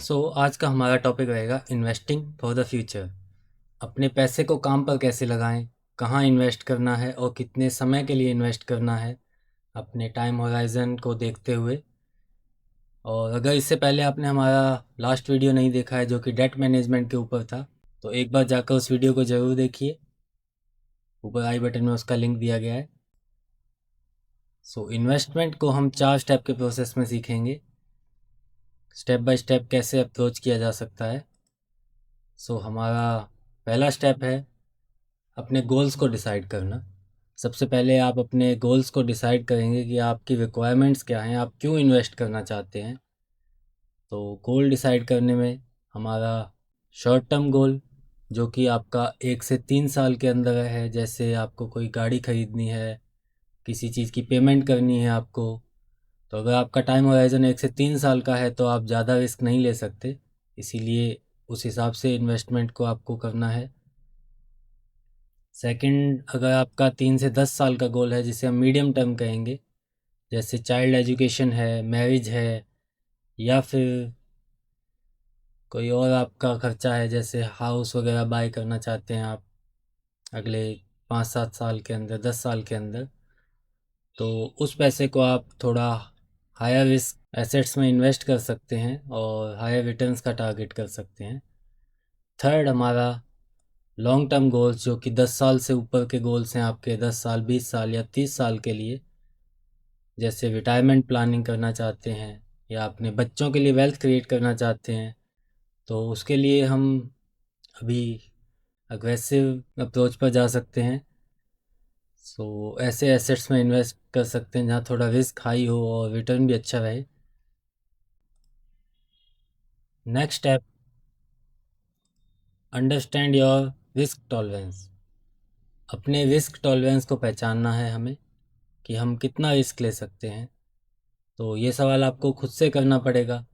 आज का हमारा टॉपिक रहेगा इन्वेस्टिंग फॉर द फ्यूचर। अपने पैसे को काम पर कैसे लगाएं, कहाँ इन्वेस्ट करना है और कितने समय के लिए इन्वेस्ट करना है अपने टाइम होराइज़न को देखते हुए। और अगर इससे पहले आपने हमारा लास्ट वीडियो नहीं देखा है जो कि डेट मैनेजमेंट के ऊपर था, तो एक बार जाकर उस वीडियो को ज़रूर देखिए। ऊपर आई बटन में उसका लिंक दिया गया है। इन्वेस्टमेंट को हम 4 स्टेप के प्रोसेस में सीखेंगे। स्टेप बाय स्टेप कैसे अप्रोच किया जा सकता है। हमारा पहला स्टेप है अपने गोल्स को डिसाइड करना। सबसे पहले आप अपने गोल्स को डिसाइड करेंगे कि आपकी रिक्वायरमेंट्स क्या हैं, आप क्यों इन्वेस्ट करना चाहते हैं। तो गोल डिसाइड करने में हमारा शॉर्ट टर्म गोल जो कि आपका 1 से 3 साल के अंदर है, जैसे आपको कोई गाड़ी ख़रीदनी है, किसी चीज़ की पेमेंट करनी है आपको। तो अगर आपका टाइम होराइज़न 1 से 3 साल का है तो आप ज़्यादा रिस्क नहीं ले सकते, इसीलिए उस हिसाब से इन्वेस्टमेंट को आपको करना है। सेकंड, अगर आपका 3 से 10 साल का गोल है जिसे हम मीडियम टर्म कहेंगे, जैसे चाइल्ड एजुकेशन है, मैरिज है, या फिर कोई और आपका खर्चा है जैसे हाउस वगैरह बाय करना चाहते हैं आप अगले 5-7 साल के अंदर, 10 साल के अंदर, तो उस पैसे को आप थोड़ा हायर रिस्क एसेट्स में इन्वेस्ट कर सकते हैं और हायर रिटर्न्स का टारगेट कर सकते हैं। थर्ड, हमारा लॉन्ग टर्म गोल्स जो कि 10 साल से ऊपर के गोल्स हैं आपके, 10 साल, 20 साल या 30 साल के लिए, जैसे रिटायरमेंट प्लानिंग करना चाहते हैं या अपने बच्चों के लिए वेल्थ क्रिएट करना चाहते हैं। तो उसके लिए हम अभी अग्रेसिव अप्रोच पर जा सकते हैं। ऐसे एसेट्स में इन्वेस्ट कर सकते हैं जहाँ थोड़ा रिस्क हाई हो और रिटर्न भी अच्छा रहे। Next step, understand your risk tolerance. अपने रिस्क टॉलरेंस को पहचानना है हमें कि हम कितना रिस्क ले सकते हैं। तो ये सवाल आपको खुद से करना पड़ेगा।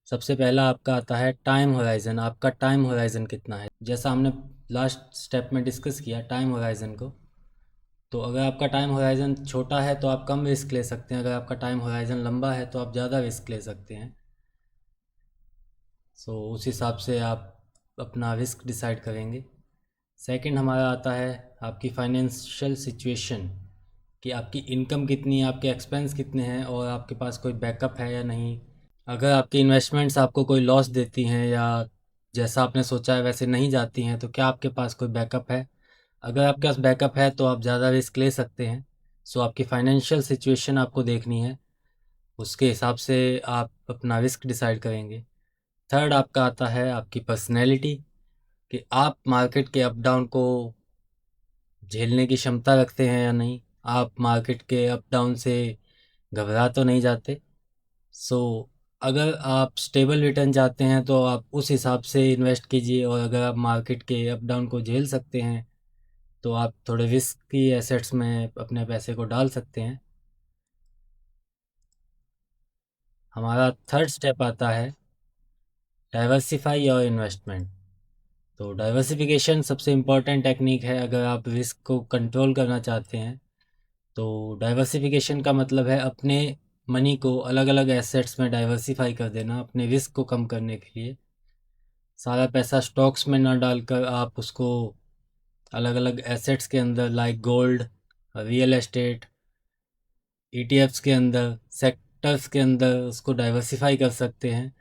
सबसे पहला आपका आता है टाइम होराइज़न। आपका टाइम होराइज़न कितना है, जैसा हमने लास्ट स्टेप में डिस्कस किया टाइम होराइज़न को। तो अगर आपका टाइम होराइज़न छोटा है तो आप कम रिस्क ले सकते हैं, अगर आपका टाइम होराइज़न लंबा है तो आप ज़्यादा रिस्क ले सकते हैं। उस हिसाब से आप अपना रिस्क डिसाइड करेंगे। सेकंड, हमारा आता है आपकी फाइनेंशियल सिचुएशन, कि आपकी इनकम कितनी है, आपके एक्सपेंस कितने हैं और आपके पास कोई बैकअप है या नहीं। अगर आपकी इन्वेस्टमेंट्स आपको कोई लॉस देती हैं या जैसा आपने सोचा है वैसे नहीं जाती हैं, तो क्या आपके पास कोई बैकअप है। अगर आपके पास बैकअप है तो आप ज़्यादा रिस्क ले सकते हैं। आपकी फाइनेंशियल सिचुएशन आपको देखनी है, उसके हिसाब से आप अपना रिस्क डिसाइड करेंगे। थर्ड, आपका आता है आपकी पर्सनैलिटी, कि आप मार्केट के अप डाउन को झेलने की क्षमता रखते हैं या नहीं, आप मार्केट के अप डाउन से घबरा तो नहीं जाते। सो अगर आप स्टेबल रिटर्न चाहते हैं तो आप उस हिसाब से इन्वेस्ट कीजिए, और अगर आप मार्केट के अप डाउन को झेल सकते हैं तो आप थोड़े रिस्की एसेट्स में अपने पैसे को डाल सकते हैं। हमारा थर्ड स्टेप आता है डाइवर्सिफाई योर इन्वेस्टमेंट। तो डाइवर्सिफिकेशन सबसे इम्पॉर्टेंट टेक्निक है अगर आप रिस्क को कंट्रोल करना चाहते हैं। तो डाइवर्सिफिकेशन का मतलब है अपने मनी को अलग अलग एसेट्स में डाइवर्सिफाई कर देना, अपने रिस्क को कम करने के लिए। सारा पैसा स्टॉक्स में ना डालकर आप उसको अलग अलग एसेट्स के अंदर, like gold, real estate, ETFs के अंदर, सेक्टर्स के अंदर उसको डाइवर्सिफाई कर सकते हैं,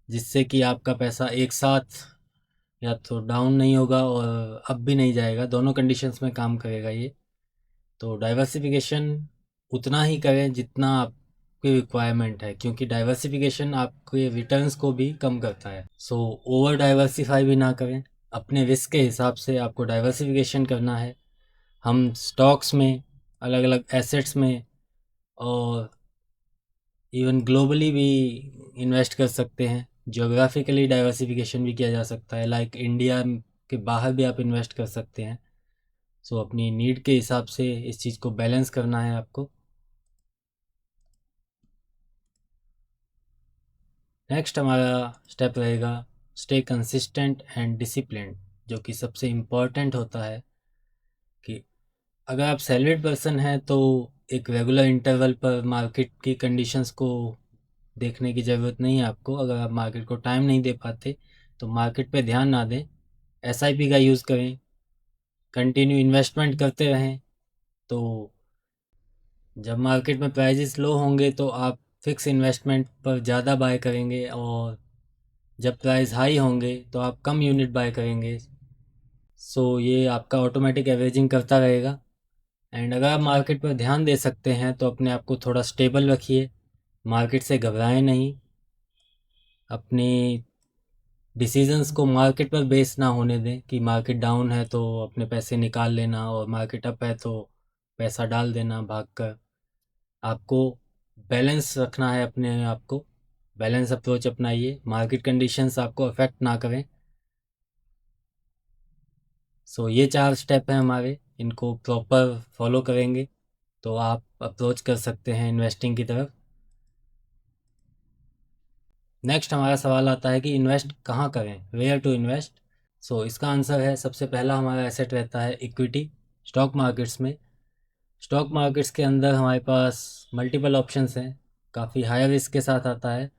जिससे कि आपका पैसा एक साथ या तो डाउन नहीं होगा और अप भी नहीं जाएगा, दोनों कंडीशंस में काम करेगा ये। तो डाइवर्सिफिकेशन उतना ही करें जितना आपकी रिक्वायरमेंट है, क्योंकि डाइवर्सिफिकेशन आपके रिटर्न्स को भी कम करता है। ओवर डाइवर्सिफाई भी ना करें, अपने रिस्क के हिसाब से आपको डाइवर्सिफिकेशन करना है। हम स्टॉक्स में, अलग अलग एसेट्स में और इवन ग्लोबली भी इन्वेस्ट कर सकते हैं। ज्योग्राफिकली डाइवर्सिफिकेशन भी किया जा सकता है, लाइक इंडिया के बाहर भी आप इन्वेस्ट कर सकते हैं। अपनी नीड के हिसाब से इस चीज़ को बैलेंस करना है आपको। नेक्स्ट हमारा स्टेप रहेगा स्टे कंसिस्टेंट एंड डिसिप्लिन्ड, जो कि सबसे इम्पॉर्टेंट होता है। कि अगर आप सैलरीड पर्सन हैं तो एक रेगुलर इंटरवल पर मार्केट की कंडीशंस को देखने की ज़रूरत नहीं है आपको। अगर आप मार्केट को टाइम नहीं दे पाते तो मार्केट पे ध्यान ना दें, एसआईपी का यूज़ करें, कंटिन्यू इन्वेस्टमेंट करते रहें। तो जब मार्केट में प्राइजेस लो होंगे तो आप फिक्स इन्वेस्टमेंट पर ज़्यादा बाय करेंगे, और जब प्राइस हाई होंगे तो आप कम यूनिट बाय करेंगे। सो ये आपका ऑटोमेटिक एवरेजिंग करता रहेगा। एंड अगर आप मार्केट पर ध्यान दे सकते हैं तो अपने आप को थोड़ा स्टेबल रखिए, मार्केट से घबराएं नहीं, अपनी डिसीजंस को मार्केट पर बेस ना होने दें कि मार्केट डाउन है तो अपने पैसे निकाल लेना, और मार्केट अप है तो पैसा डाल देना भागकर। आपको बैलेंस रखना है, अपने आप को बैलेंस अप्रोच अपनाइए, मार्केट कंडीशंस आपको अफेक्ट ना करें। सो ये 4 स्टेप हैं हमारे, इनको प्रॉपर फॉलो करेंगे तो आप अप्रोच कर सकते हैं इन्वेस्टिंग की तरफ। नेक्स्ट हमारा सवाल आता है कि इन्वेस्ट कहाँ करें, वेयर टू इन्वेस्ट। सो इसका आंसर है, सबसे पहला हमारा एसेट रहता है इक्विटी, स्टॉक मार्केट्स में। स्टॉक मार्केट्स के अंदर हमारे पास मल्टीपल ऑप्शंस हैं, काफ़ी हाई रिस्क के साथ आता है।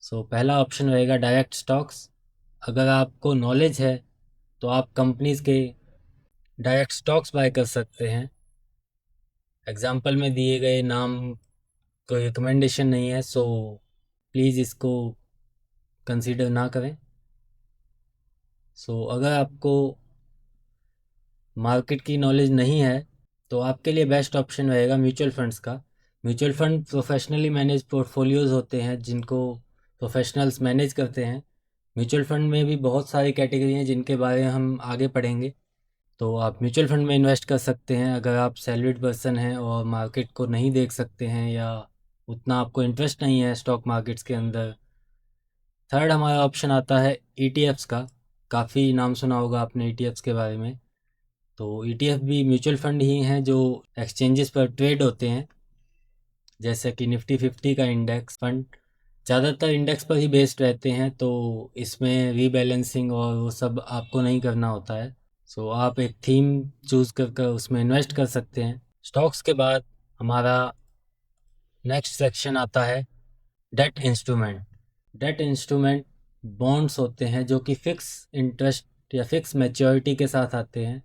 सो पहला ऑप्शन रहेगा डायरेक्ट स्टॉक्स। अगर आपको नॉलेज है तो आप कंपनीज़ के डायरेक्ट स्टॉक्स बाय कर सकते हैं। एग्जाम्पल में दिए गए नाम कोई रिकमेंडेशन नहीं है, सो प्लीज़ इसको कंसीडर ना करें। सो अगर आपको मार्केट की नॉलेज नहीं है तो आपके लिए बेस्ट ऑप्शन रहेगा म्यूचुअल फंड्स का। Mutual fund professionally manage portfolios होते हैं जिनको प्रोफेशनल्स मैनेज करते हैं। म्यूचुअल फंड में भी बहुत सारी कैटेगरी हैं जिनके बारे में हम आगे पढ़ेंगे। तो आप म्यूचुअल फंड में इन्वेस्ट कर सकते हैं अगर आप सैलरीड पर्सन हैं और मार्केट को नहीं देख सकते हैं, या उतना आपको इंटरेस्ट नहीं है स्टॉक मार्केट्स के अंदर। थर्ड हमारा ऑप्शन आता है ईटीएफ्स का। काफ़ी नाम सुना होगा आपने ईटीएफ्स के बारे में। तो ईटीएफ भी म्यूचुअल फंड ही हैं जो एक्सचेंजेस पर ट्रेड होते हैं, जैसे कि निफ्टी 50 का इंडेक्स फंड ज़्यादातर इंडेक्स पर ही बेस्ड रहते हैं, तो इसमें रीबैलेंसिंग और वो सब आपको नहीं करना होता है। सो आप एक थीम चूज़ कर कर उसमें इन्वेस्ट कर सकते हैं। स्टॉक्स के बाद हमारा नेक्स्ट सेक्शन आता है debt instrument. Debt instrument bonds होते हैं जो कि फ़िक्स इंटरेस्ट या फ़िक्स मैच्योरिटी के साथ आते हैं।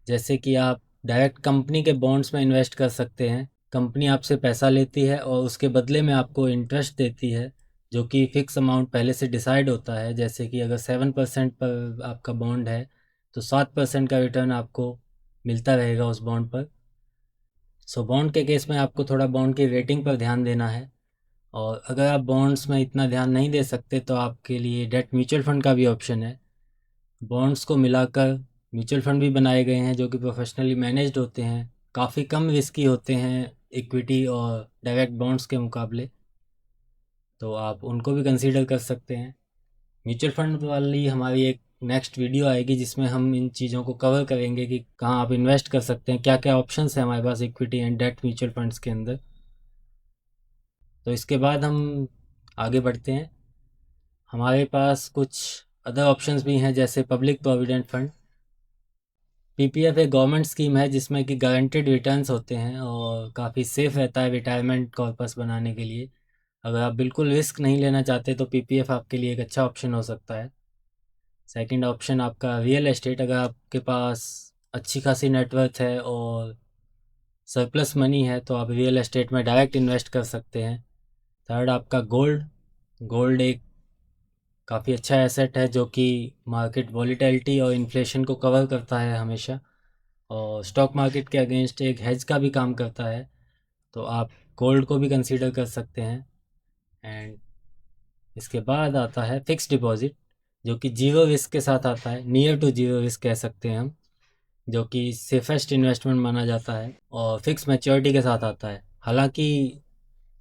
जैसे कि आप डायरेक्ट कंपनी के बॉन्ड्स में इन्वेस्ट कर सकते हैं। कंपनी आपसे पैसा लेती है और उसके बदले में आपको इंटरेस्ट देती है, जो कि फ़िक्स अमाउंट पहले से डिसाइड होता है। जैसे कि अगर 7% पर आपका बॉन्ड है तो 7% का रिटर्न आपको मिलता रहेगा उस बॉन्ड पर। सो बॉन्ड के केस में आपको थोड़ा बॉन्ड की रेटिंग पर ध्यान देना है, और अगर आप बॉन्ड्स में इतना ध्यान नहीं दे सकते तो आपके लिए डेट म्यूचुअल फंड का भी ऑप्शन है। बॉन्ड्स को मिलाकर म्यूचुअल फंड भी बनाए गए हैं जो कि प्रोफेशनली मैनेज्ड होते हैं, काफ़ी कम रिस्की होते हैं इक्विटी और डायरेक्ट बॉन्ड्स के मुकाबले, तो आप उनको भी कंसीडर कर सकते हैं। म्यूचुअल फंड वाली हमारी एक नेक्स्ट वीडियो आएगी जिसमें हम इन चीज़ों को कवर करेंगे कि कहाँ आप इन्वेस्ट कर सकते हैं, क्या क्या ऑप्शंस हैं हमारे पास equity and debt mutual funds के अंदर। तो इसके बाद हम आगे बढ़ते हैं। हमारे पास कुछ अदर ऑप्शंस भी हैं जैसे पब्लिक प्रोविडेंट फंड। पीपीएफ एक गवर्नमेंट स्कीम है जिसमें कि गारंटेड रिटर्न्स होते हैं और काफ़ी सेफ रहता है रिटायरमेंट कॉर्पस बनाने के लिए। अगर आप बिल्कुल रिस्क नहीं लेना चाहते तो पीपीएफ आपके लिए एक अच्छा ऑप्शन हो सकता है। सेकंड ऑप्शन आपका रियल एस्टेट। अगर आपके पास अच्छी खासी नेटवर्थ है और सरप्लस मनी है तो आप रियल एस्टेट में डायरेक्ट इन्वेस्ट कर सकते हैं। थर्ड आपका गोल्ड। गोल्ड एक काफ़ी अच्छा एसेट है जो कि मार्केट वॉलीटिलिटी और इन्फ्लेशन को कवर करता है हमेशा, और स्टॉक मार्केट के अगेंस्ट एक हेज का भी काम करता है, तो आप गोल्ड को भी कंसीडर कर सकते हैं। एंड इसके बाद आता है फिक्स डिपॉजिट, जो कि जीरो रिस्क के साथ आता है, नियर टू जीरो रिस्क कह सकते हैं हम, जो कि सेफेस्ट इन्वेस्टमेंट माना जाता है और फिक्स मैच्योरिटी के साथ आता है। हालांकि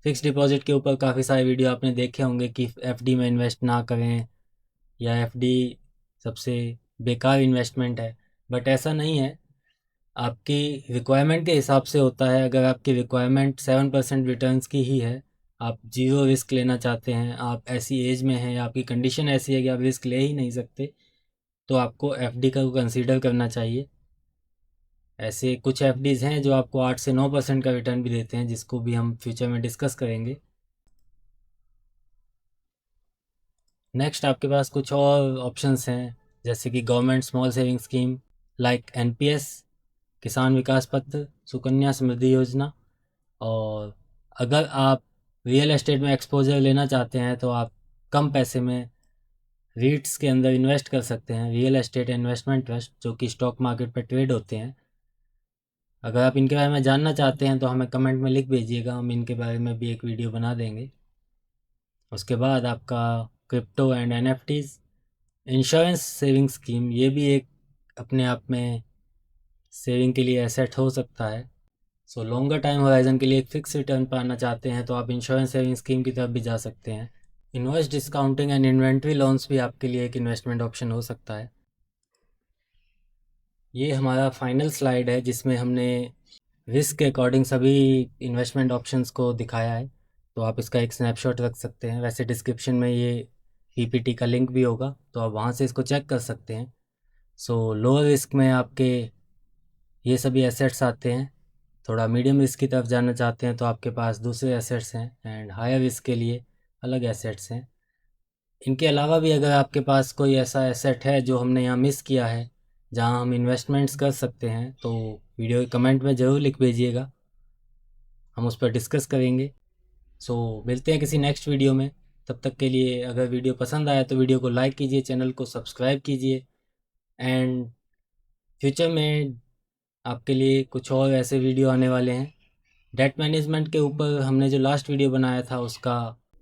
फिक्स डिपॉजिट के ऊपर काफ़ी सारे वीडियो आपने देखे होंगे कि एफडी में इन्वेस्ट ना करें या एफडी सबसे बेकार इन्वेस्टमेंट है, बट ऐसा नहीं है। आपकी रिक्वायरमेंट के हिसाब से होता है। अगर आपकी रिक्वायरमेंट 7% रिटर्न्स की ही है, आप जीरो रिस्क लेना चाहते हैं, आप ऐसी एज में हैं या आपकी कंडीशन ऐसी है कि आप रिस्क ले ही नहीं सकते, तो आपको एफडी का कंसीडर करना चाहिए। ऐसे कुछ एफडीज़ हैं जो आपको 8 से 9% का रिटर्न भी देते हैं, जिसको भी हम फ्यूचर में डिस्कस करेंगे। नेक्स्ट आपके पास कुछ और ऑप्शंस हैं, जैसे कि government small saving scheme like NPS, किसान विकास पत्र, सुकन्या समृद्धि योजना। और अगर आप रियल एस्टेट में एक्सपोजर लेना चाहते हैं तो आप कम पैसे में रीट्स के अंदर इन्वेस्ट कर सकते हैं, रियल एस्टेट इन्वेस्टमेंट ट्रस्ट, जो कि स्टॉक मार्केट पर ट्रेड होते हैं। अगर आप इनके बारे में जानना चाहते हैं तो हमें कमेंट में लिख भेजिएगा, हम इनके बारे में भी एक वीडियो बना देंगे। उसके बाद आपका crypto and NFTs, insurance saving scheme, ये भी एक अपने आप में सेविंग के लिए एसेट हो सकता है। सो लॉन्गर टाइम होराइजन के लिए एक फिक्स रिटर्न पाना चाहते हैं तो आप इंश्योरेंस सेविंग स्कीम की तरफ भी जा सकते हैं। Invest discounting and inventory loans भी आपके लिए एक इन्वेस्टमेंट ऑप्शन हो सकता है। ये हमारा फाइनल स्लाइड है जिसमें हमने रिस्क के अकॉर्डिंग सभी इन्वेस्टमेंट ऑप्शंस को दिखाया है, तो आप इसका एक स्नैपशॉट रख सकते हैं। वैसे डिस्क्रिप्शन में ये पीपीटी का लिंक भी होगा, तो आप वहाँ से इसको चेक कर सकते हैं। सो लोअर रिस्क में आपके ये सभी एसेट्स आते हैं, थोड़ा मीडियम रिस्क की तरफ जाना चाहते हैं तो आपके पास दूसरे एसेट्स हैं, एंड हायर रिस्क के लिए अलग एसेट्स हैं। इनके अलावा भी अगर आपके पास कोई ऐसा एसेट है जो हमने यहाँ मिस किया है जहाँ हम इन्वेस्टमेंट्स कर सकते हैं, तो वीडियो के कमेंट में ज़रूर लिख भेजिएगा, हम उस पर डिस्कस करेंगे। सो मिलते हैं किसी नेक्स्ट वीडियो में। तब तक के लिए अगर वीडियो पसंद आया तो वीडियो को लाइक कीजिए, चैनल को सब्सक्राइब कीजिए, एंड फ्यूचर में आपके लिए कुछ और ऐसे वीडियो आने वाले हैं। डेट मैनेजमेंट के ऊपर हमने जो लास्ट वीडियो बनाया था उसका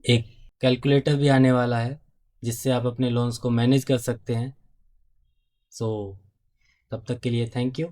एक कैलकुलेटर भी आने वाला है, जिससे आप अपने लोन्स को मैनेज कर सकते हैं। सो तब तक के लिए थैंक यू।